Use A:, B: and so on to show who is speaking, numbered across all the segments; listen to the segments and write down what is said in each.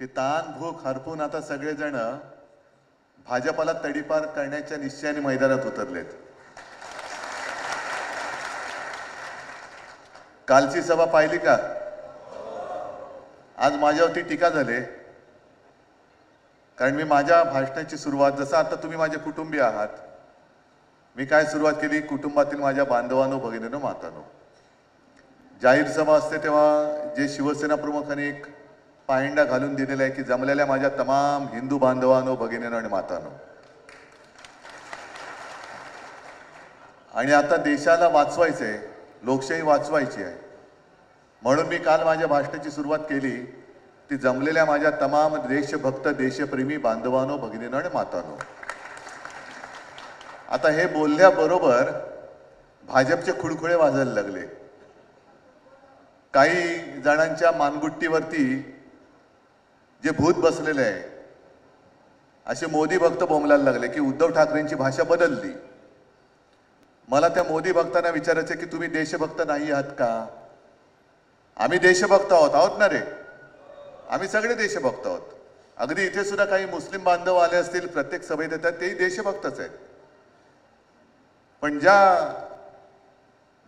A: की ताण भूक हरपून आता सगळेजण भाजपला तडीपार करण्याच्या निश्चयाने मैदानात उतरलेत। कालची सभा पाहिली का? आज माझ्यावरती टीका झाली, कारण मी माझ्या भाषणाची सुरुवात, जसं आता तुम्ही माझे कुटुंबीय आहात, मी काय सुरुवात केली, कुटुंबातील माझ्या बांधवांनो, भगिनींनो, मातांनो। जाहीर सभा असते तेव्हा जे शिवसेना प्रमुखांनी एक पायंडा घालून दिलेला आहे की जमलेल्या माझ्या तमाम हिंदू बांधवांनो, भगिनींनो आणि मातांनो, आणि आता देशाला वाचवायचंय, लोकशाही वाचवायची आहे, म्हणून मी काल माझ्या भाषणाची सुरुवात केली ती जमलेल्या माझ्या तमाम देशभक्त देशप्रेमी बांधवांनो, भगिनींनो आणि मातांनो। आता हे बोलल्याबरोबर भाजपचे खुळखुळे वाजायला लागले। काही जणांच्या मानगुट्टीवरती जे भूत बसलेले आहे असे मोदी भक्त बोंबलायला लागले की उद्धव ठाकरेंची भाषा बदलली। मला त्या मोदी भक्तांना विचारायचं की तुम्ही देशभक्त नाही आहात का? आम्ही देशभक्त आहोत ना रे, आम्ही सगळे देशभक्त आहोत। अगदी इथे सुद्धा काही मुस्लिम बांधव आले असतील, प्रत्येक सभेत येतात, तेही देशभक्तच आहेत। पण ज्या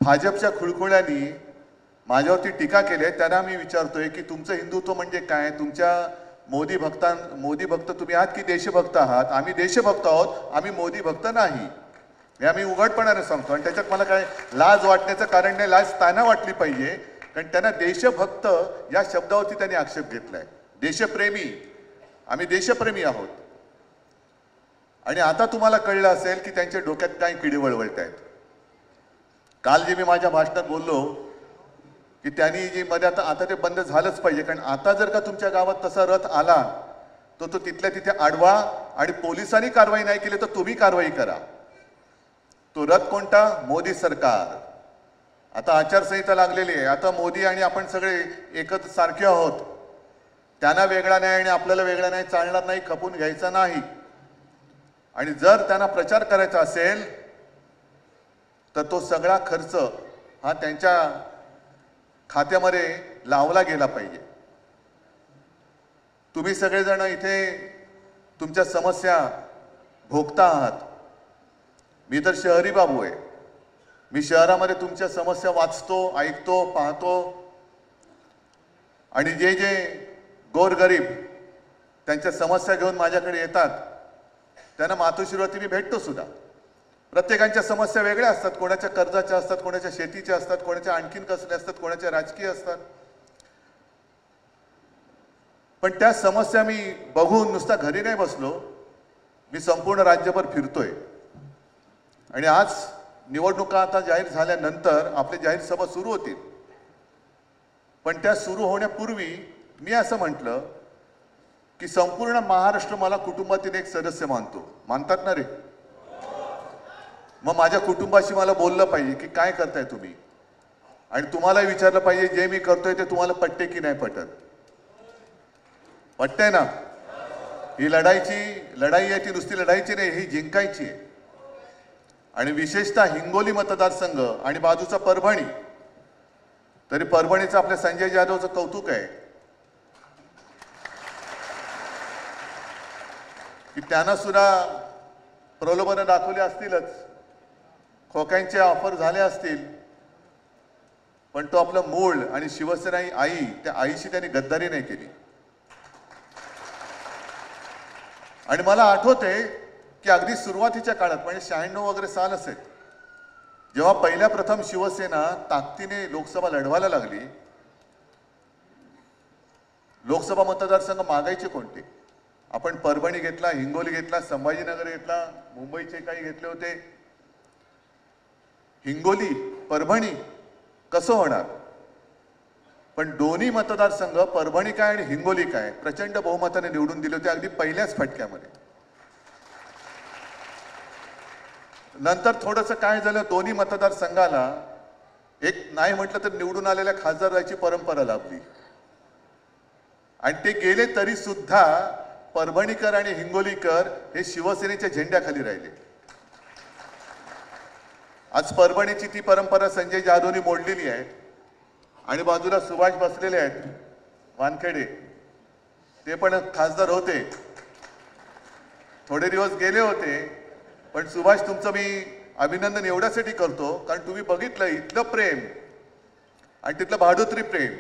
A: भाजपच्या खुळखुळ्यांनी माझ्यावरती टीका केली आहे त्यांना मी विचारतोय की तुमचं हिंदुत्व म्हणजे काय? तुमच्या मोदी भक्त तुम्ही आहात की देशभक्त आहात? आम्ही देशभक्त आहोत, आम्ही मोदी भक्त नाही, हे आम्ही उघडपणाने सांगतो। आणि त्याच्यात मला काय लाज वाटण्याचं कारण नाही, लाज त्यांना वाटली पाहिजे, कारण त्यांना देशभक्त या शब्दावरती त्यांनी आक्षेप घेतलाय। देशप्रेमी, आम्ही देशप्रेमी आहोत। आणि आता तुम्हाला कळलं असेल की त्यांच्या डोक्यात काय किडे वळवळत आहेत। काल जे मी माझ्या भाषणात बोललो की त्यांनी जे मध्ये आता ते बंद झालंच पाहिजे, कारण आता जर का तुमच्या गावात तसा रथ आला तो तिथल्या तिथे अडवा, आणि पोलिसांनी कारवाई नाही केली तर तुम्ही कारवाई करा। तो रथ कोणता? मोदी सरकार। आता आचारसंहिता लागलेली आहे, आता मोदी आणि आपण सगळे एकत्र सारखे आहोत, त्यांना वेगळा नाही आणि आपल्याला वेगळा नाही चालणार नाही, खपून घ्यायचा नाही। आणि जर त्यांना प्रचार करायचा असेल तर तो सगळा खर्च हा त्यांच्या खात्यामध्ये लावला गेला पाहिजे। तुम्ही सगळेजण इथे तुमच्या समस्या भोगता आहात। मी तर शहरी बाबू आहे, मी शहरामध्ये तुमच्या समस्या वाचतो, ऐकतो, पाहतो, आणि जे जे गोरगरीब त्यांच्या समस्या घेऊन माझ्याकडे येतात त्यांना मातोश्रीवरती मी भेटतो सुद्धा। प्रत्येकांच्या समस्या वेगळ्या असतात, कोणाच्या कर्जाच्या असतात, कोणाच्या शेतीच्या असतात, कोणाच्या आणखीन कसल्या असतात, कोणाच्या राजकीय असतात। पण त्या समस्या मी बघून नुसता घरी नाही बसलो, मी संपूर्ण राज्यभर फिरतोय। आणि आज निवडणुका आता जाहीर झाल्यानंतर आपली जाहीर सभा सुरू होतील, पण त्या सुरू होण्यापूर्वी मी असं म्हटलं की संपूर्ण महाराष्ट्र मला कुटुंबातील एक सदस्य मानतो। मानतात ना रे? मग माझ्या कुटुंबाशी मला बोललं पाहिजे की काय करताय तुम्ही, आणि तुम्हाला विचारलं पाहिजे जे मी करतोय ते तुम्हाला पटते की नाही पटत। पटतंय ना? ही लढाई आहे, ती नुसती लढाईची नाही, ही जिंकायची आहे। आणि विशेषतः हिंगोली मतदारसंघ आणि बाजूचा परभणी, तरी परभणीचं आपल्या संजय जाधवचं कौतुक आहे की त्यांना सुद्धा प्रलोभनं दाखवली असतीलच, खोक्यांचे ऑफर झाले असतील, पण तो आपलं मूळ आणि शिवसेना आई, त्या आईशी त्यांनी गद्दारी नाही केली। आणि मला आठवते की अगदी सुरुवातीच्या काळात, म्हणजे 96 वगैरे साल असेल, जेव्हा पहिल्या प्रथम शिवसेना ताकदीने लोकसभा लढवायला लागली, लोकसभा मतदारसंघ मागायचे कोणते? आपण परभणी घेतला, हिंगोली घेतला, संभाजीनगर घेतला, मुंबईचे काही घेतले होते। हिंगोली, परभणी कसं होणार? पण दोन्ही मतदारसंघ, परभणी काय आणि हिंगोली काय, प्रचंड बहुमताने निवडून दिले होते अगदी पहिल्याच फटक्यामध्ये। नंतर थोडंसं काय झालं, दोन्ही मतदारसंघाला एक नाही म्हटलं तर निवडून आलेल्या खासदाराची परंपरा लाभली, आणि ते गेले तरी सुद्धा परभणीकर आणि हिंगोलीकर हे शिवसेनेच्या झेंड्याखाली राहिले। आज परभणीची ती परंपरा संजय जाधवनी मोडलेली आहे, आणि बाजूला सुभाष बसलेले आहेत वानखेडे, ते पण खासदार होते, थोडे दिवस गेले होते, पण सुभाष तुमचं मी अभिनंदन एवढ्यासाठी करतो कारण तुम्ही बघितलं इथलं प्रेम आणि तिथलं भाडोत्री प्रेम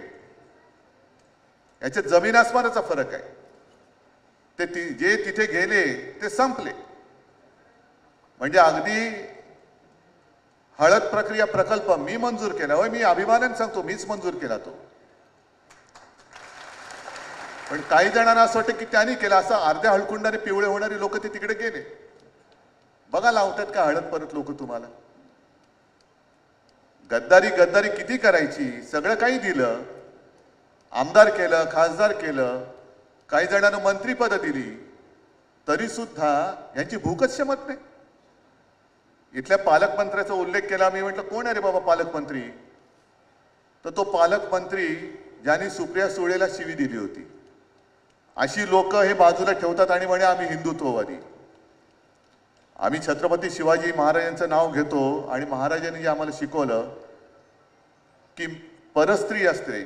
A: याच्यात जमीन आसमानाचा फरक आहे. ते जे तिथे गेले ते संपले. म्हणजे अगदी हळद प्रक्रिया प्रकल्प मी मंजूर केला, होय मी अभिमानाने सांगतो मीच मंजूर केला तो. पण काही जणांना असं वाटतं की त्यांनी केला, असं अर्ध्या हळकुंडाने पिवळे होणारी लोक ते तिकडे गेले. बघा लावतात का हळद परत लोक तुम्हाला. गद्दारी गद्दारी किती करायची, सगळं काही दिलं, आमदार केलं, खासदार केलं, काही जणांना मंत्रीपद दिली, तरी सुद्धा यांची भूकच शमत नाही. इथल्या पालकमंत्र्याचा उल्लेख केला, मी म्हटलं कोण आहे रे बाबा पालकमंत्री, तर तो पालकमंत्री ज्यांनी सुप्रिया सुळेला शिवी दिली होती. अशी लोक हे बाजूला ठेवतात आणि म्हणे आम्ही हिंदुत्ववादी. आम्ही छत्रपती शिवाजी महाराजांचं नाव घेतो आणि महाराजांनी जे आम्हाला शिकवलं की परस्त्री असते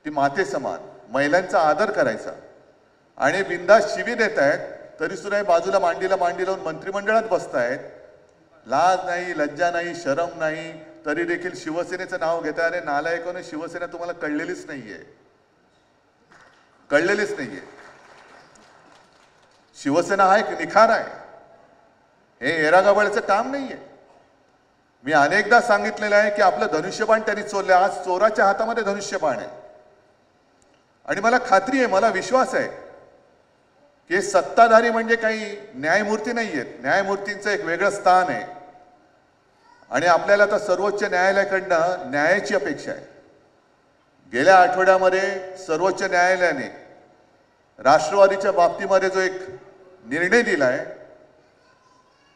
A: ती माते समान, महिलांचा आदर करायचा, आणि बिंदास शिवी देत आहेत तरी सुद्धा बाजूला मांडीला मांडी लावून मंत्रिमंडळात बसतायत. लाज नाही, लज्जा नाही, शरम नाही, तरी देखील शिवसेनेचं नाव घेताय. आणि नालायकाने शिवसेना तुम्हाला कळलेलीच नाहीये, कळलेलीच नाहीये. शिवसेना हा एक निखार आहे, हे एरागबाळचं काम नाहीये. मी अनेकदा सांगितलेलं आहे की आपलं धनुष्यबाण त्यांनी चोरलं. आज चोराच्या हातामध्ये धनुष्यबाण आहे. आणि मला खात्री आहे, मला विश्वास आहे की सत्ताधारी म्हणजे काही न्यायमूर्ती नाहीयेत. न्यायमूर्तींचं एक वेगळं स्थान आहे आणि आपल्याला आता सर्वोच्च न्यायालयाकडनं न्यायाची अपेक्षा आहे. गेल्या आठवड्यामध्ये सर्वोच्च न्यायालयाने राष्ट्रवादीच्या बाबतीमध्ये जो एक निर्णय दिलाय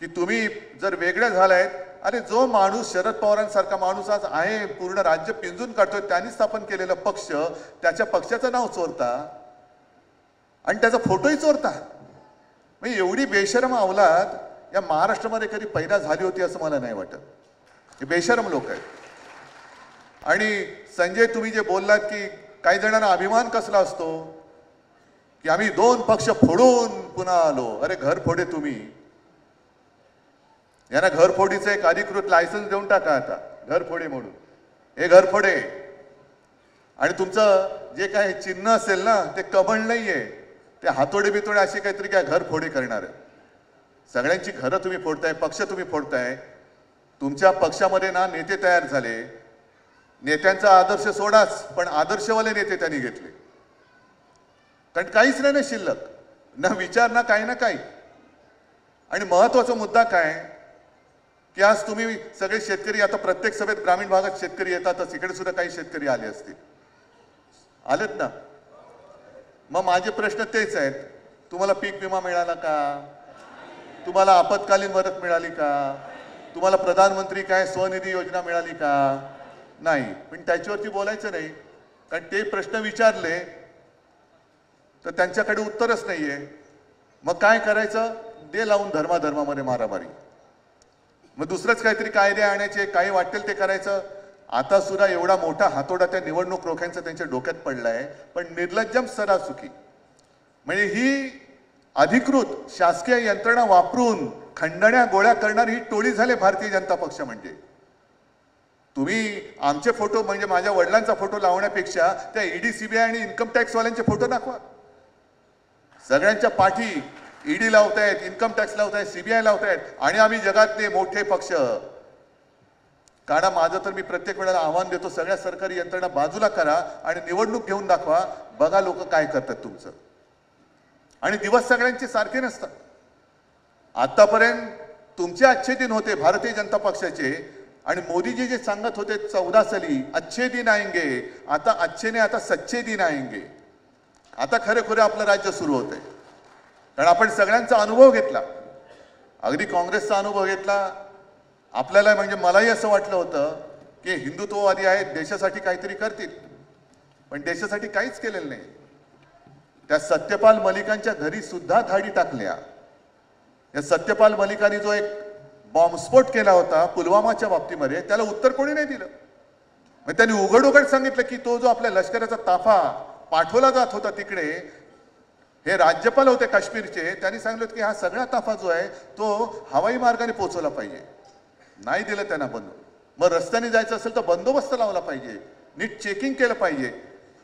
A: की तुम्ही जर वेगळे झालायत, अरे जो माणूस शरद पवारांसारखा माणूस आज आहे, पूर्ण राज्य पिंजून काढतोय, त्यांनी स्थापन केलेला पक्ष, त्याच्या पक्षाचं नाव चोरता आणि त्याचा फोटोही चोरता. म्हणजे एवढी बेशरम अवलाद या महाराष्ट्रामध्ये कधी पैदा झाली होती असं मला नाही वाटत. हे बेशरम लोक आहेत. आणि संजय तुम्ही जे बोललात की काही जणांना अभिमान कसला असतो की आम्ही 2 पक्ष फोडून पुन्हा आलो. अरे घर फोडे तुम्ही, यांना घरफोडीचं एक अधिकृत लायसन्स देऊन टाका आता, घरफोडे म्हणून. हे घरफोडे. आणि तुमचं जे काय चिन्ह असेल ना ते कमळ नाहीये, ते हातोडे बितोडे असे काहीतरी काय घरफोडे करणार. सगळ्यांची घरं तुम्ही फोडताय, पक्ष तुम्ही फोडताय. तुमच्या पक्षामध्ये ना नेते तयार झाले, नेत्यांचा आदर्श सोडाच, पण आदर्शवाले नेते त्यांनी घेतले. कारण काहीच नाही ना शिल्लक, ना विचार ना काही ना काही. आणि महत्वाचा मुद्दा काय की आज तुम्ही सगळे शेतकरी, आता प्रत्येक सभेत ग्रामीण भागात शेतकरी येतातच, इकडे सुद्धा काही शेतकरी आले असतील, आलेत ना. मग माझे प्रश्न तेच आहेत, तुम्हाला पीक विमा मिळाला का, तुम्हाला आपत्कालीन मदत मिळाली का, तुम्हाला प्रधानमंत्री काय स्वनिधी योजना मिळाली का, नाही. पण त्याच्यावरती बोलायचं नाही, कारण ते प्रश्न विचारले तर त्यांच्याकडे उत्तरच नाहीये. मग काय करायचं, दे लावून धर्माधर्मामध्ये मारामारी. मग दुसरंच काहीतरी कायदे आणायचे, काही वाटेल ते करायचं. आता सुद्धा एवढा मोठा हातोडा त्या निवडणूक रोख्यांचा त्यांच्या डोक्यात पडलाय, पण निर्लज्जम सरासुकी. म्हणजे ही अधिकृत शासकीय यंत्रणा वापरून खंडण्या गोळ्या करणारी ही टोळी झाली भारतीय जनता पक्ष. म्हणजे तुम्ही आमचे फोटो, म्हणजे माझ्या वडिलांचा फोटो लावण्यापेक्षा त्या ईडी, सीबीआय आणि इन्कम टॅक्स वाल्यांचे फोटो दाखवा. सगळ्यांच्या पाठी ईडी लावतायत, इन्कम टॅक्स लावतायत, सीबीआय लावतायत, आणि आम्ही जगातले मोठे पक्ष. कारण माझं तर मी प्रत्येक वेळेला आव्हान देतो, सगळ्या सरकारी यंत्रणा बाजूला करा आणि निवडणूक घेऊन दाखवा, बघा लोक काय करतात तुमचं. आणि दिवस सगळ्यांचे सारखे नसतात. आतापर्यंत तुमचे अच्छे दिन होते भारतीय जनता पक्षाचे, आणि मोदीजी जे सांगत होते 14 साली अच्छे दिन आएंगे, आता अच्छे ने आता सच्चे दिन आएंगे. आता खरे आपलं राज्य सुरू होतंय. कारण आपण सगळ्यांचा अनुभव घेतला, अगदी काँग्रेसचा अनुभव घेतला. आपल्याला, म्हणजे मलाही असं वाटलं होतं की हिंदुत्ववादी आहेत, देशासाठी काहीतरी करतील, पण देशासाठी काहीच केलेलं नाही. त्या सत्यपाल मलिकांच्या घरी सुद्धा धाडी टाकल्या. या सत्यपाल मलिकांनी जो एक बॉम्बस्फोट केला होता पुलवामाच्या बाबतीमध्ये, त्याला उत्तर कोणी नाही दिलं. मग त्यांनी उघड उघड सांगितलं की तो जो आपल्या लष्कराचा ताफा पाठवला जात होता तिकडे, हे राज्यपाल होते काश्मीरचे, त्यांनी सांगितलं की हा सगळा ताफा जो आहे तो हवाई मार्गाने पोहोचवला पाहिजे. नाही दिलं त्यांना बनवून. मग रस्त्याने जायचं असेल तर बंदोबस्त लावला पाहिजे, नीट चेकिंग केलं पाहिजे.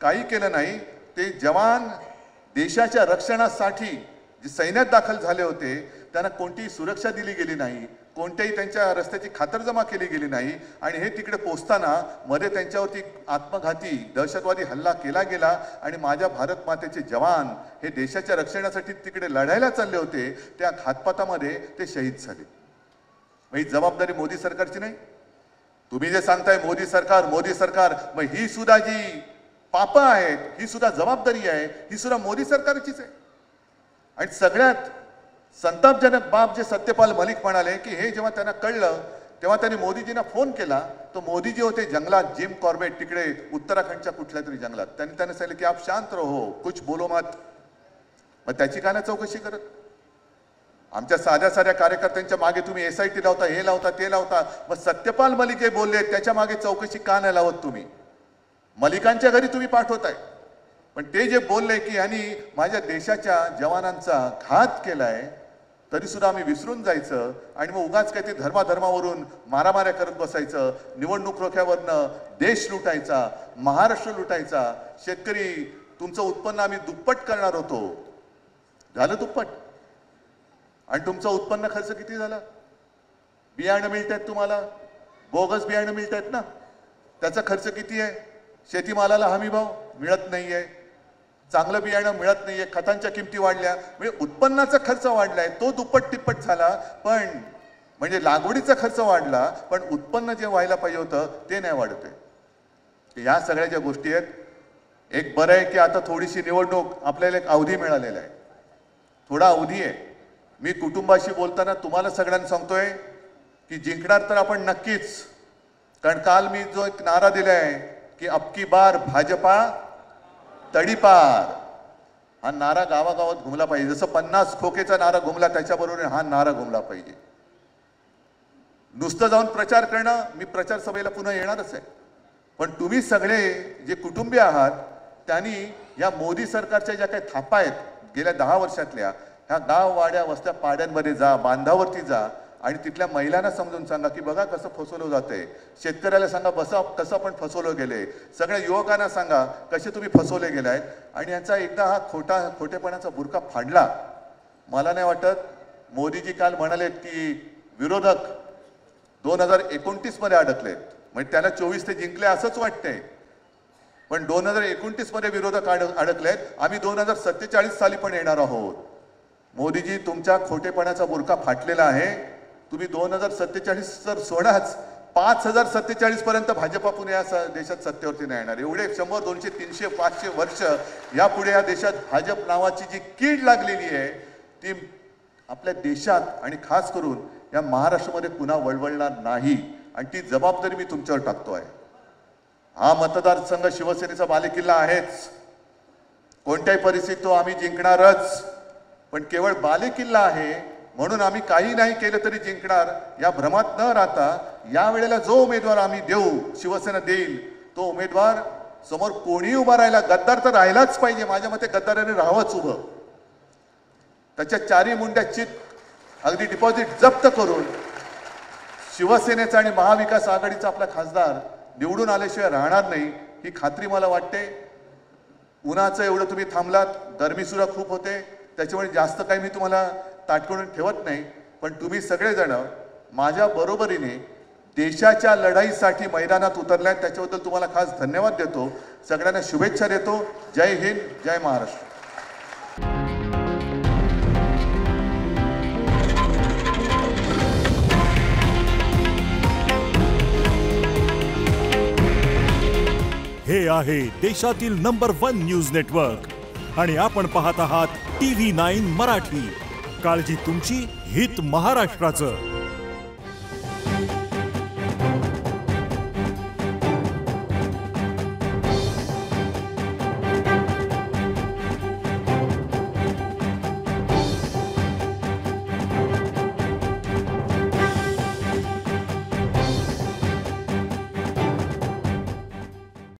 A: काही केलं नाही. ते जवान देशाच्या रक्षणासाठी जे सैन्यात दाखल झाले होते त्यांना कोणतीही सुरक्षा दिली गेली नाही, कोणत्याही त्यांच्या रस्त्याची खातरजमा केली गेली नाही. आणि हे तिकडे पोहोचताना मध्ये त्यांच्यावरती आत्मघाती दहशतवादी हल्ला केला गेला आणि माझ्या भारत मातेचे जवान हे देशाच्या रक्षणासाठी तिकडे लढायला चालले होते, त्या घातपातामध्ये ते शहीद झाले. ही जबाबदारी मोदी सरकारची नाही. तुम्ही जे सांगताय मोदी सरकार, मग ही सुद्धा जी पापं आहेत, ही सुद्धा जबाबदारी आहे, ही सुद्धा मोदी सरकारचीच आहे. आणि सगळ्यात संतापजनक बाब जे सत्यपाल मलिक म्हणाले की हे जेव्हा त्यांना कळलं तेव्हा त्यांनी मोदीजींना फोन केला. तो मोदीजी होते जंगलात, जिम कॉर्बेट तिकडे उत्तराखंडच्या कुठल्या तरी जंगलात. त्यांनी सांगितलं की आप शांत रहो, कुछ बोलो मत. मग त्याची का नाही चौकशी करत? आमच्या साध्या साध्या कार्यकर्त्यांच्या मागे तुम्ही SIT लावता, हे लावता, ते लावता. मग सत्यपाल मलिक जे बोलले त्याच्या मागे चौकशी का नाही लावत तुम्ही? मलिकांच्या घरी तुम्ही पाठवताय, पण ते जे बोलले की यांनी माझ्या देशाच्या जवानांचा घात केलाय तरी सुद्धा आम्ही विसरून जायचं आणि मग उगाच काय ते धर्मावरून मारामाऱ्या करत बसायचं, निवडणूक रोख्यावरनं देश लुटायचा, महाराष्ट्र लुटायचा. शेतकरी तुमचं उत्पन्न आम्ही दुप्पट करणार होतो, झालं दुप्पट. आणि तुमचा उत्पन्न खर्च किती झाला? बियाणं मिळतात तुम्हाला, बोगस बियाणं मिळतात ना, त्याचा खर्च किती आहे? शेतीमालाला हमी भाव मिळत नाहीये, चांगलं बियाणं मिळत नाहीये, खतांच्या किमती वाढल्या, म्हणजे उत्पन्नाचा खर्च वाढलाय, तो दुप्पट तिप्पट झाला. पण म्हणजे लागवडीचा खर्च वाढला पण उत्पन्न जे व्हायला पाहिजे होतं ते नाही वाढत आहे. या सगळ्या ज्या गोष्टी आहेत, एक बरं आहे की आता थोडीशी निवडणूक आपल्याला एक अवधी मिळालेला आहे, थोडा अवधी आहे. मी कुटुंबाशी बोलताना तुम्हाला सगळ्यांना सांगतोय की जिंकणार तर आपण नक्कीच. कारण काल मी जो एक नारा दिलाय की अबकी बार भाजपा तडीपार, हा नारा गावागावात घुमला पाहिजे. जसं 50 खोकेचा नारा घुमला त्याच्याबरोबर हा नारा घुमला पाहिजे. नुसतं जाऊन प्रचार करणं, मी प्रचार सभेला पुन्हा येणारच आहे, पण तुम्ही सगळे जे कुटुंबीय आहात त्यांनी या मोदी सरकारच्या ज्या काही थापा आहेत गेल्या 10 वर्षातल्या, ह्या गाव वाड्या वस्त्या पाड्यांमध्ये जा, बांधावरती जा आणि तिथल्या महिलांना समजून सांगा की बघा कसं फसवलं जातंय. शेतकऱ्याला सांगा बसा कसं आपण फसवलं गेले. सगळ्या युवकांना सांगा कसे तुम्ही फसवले गेलाय. आणि याचा एकदा हा खोटेपणाचा बुरका फाडला. मला नाही वाटत मोदीजी काल म्हणालेत की विरोधक 2029 मध्ये अडकलेत, म्हणजे त्याला 24 ते जिंकले असंच वाटतंय, पण 2029 मध्ये विरोधक अडकलेत. आम्ही 2047 साली पण येणार आहोत. मोदीजी तुमच्या खोटेपणाचा बुरका फाटलेला आहे. तुम्ही 2047 तर सोडाच, 5047 पर्यंत भाजपा पुणे या देशात सत्तेवरती नाही येणार. एवढे 100, 200, 300, 500 वर्ष यापुढे या देशात भाजप नावाची जी कीड लागलेली आहे ती आपल्या देशात आणि खास करून या महाराष्ट्रामध्ये पुन्हा वळवळणार नाही. आणि ती जबाबदारी मी तुमच्यावर टाकतोय. हा मतदारसंघ शिवसेनेचा बालेकिल्ला आहेच, कोणत्याही परिस्थितीत तो आम्ही जिंकणारच. पण केवळ बालेकिल्ला आहे म्हणून आम्ही काही नाही केलं तरी जिंकणार या भ्रमात न राहता या वेळेला जो उमेदवार आम्ही देऊ, शिवसेना देईल, तो उमेदवार समोर कोणी उभा राहिला, गद्दार तर राहिलाच पाहिजे. माझ्या मते गद्दाराने राहावंच उभं. त्याच्या 4 मुंड्या चित अगदी डिपॉझिट जप्त करून शिवसेनेचा आणि महाविकास आघाडीचा आपला खासदार निवडून आल्याशिवाय राहणार नाही ही खात्री मला वाटते. उन्हाचं एवढं तुम्ही थांबलात, गरमी सुद्धा खूप होते, त्याच्यामुळे जास्त काही मी तुम्हाला ताटकळून ठेवत नाही. पण तुम्ही सगळेजण माझ्या बरोबरीने देशाच्या लढाईसाठी मैदानात उतरल्यात, त्याच्याबद्दल तुम्हाला खास धन्यवाद देतो. सगळ्यांना शुभेच्छा देतो. जय हिंद, जय महाराष्ट्र.
B: हे आहे देशातील नंबर 1 न्यूज नेटवर्क आणि आपण पाहत आहात TV9 मराठी. काळजी तुमची, हित महाराष्ट्राचं.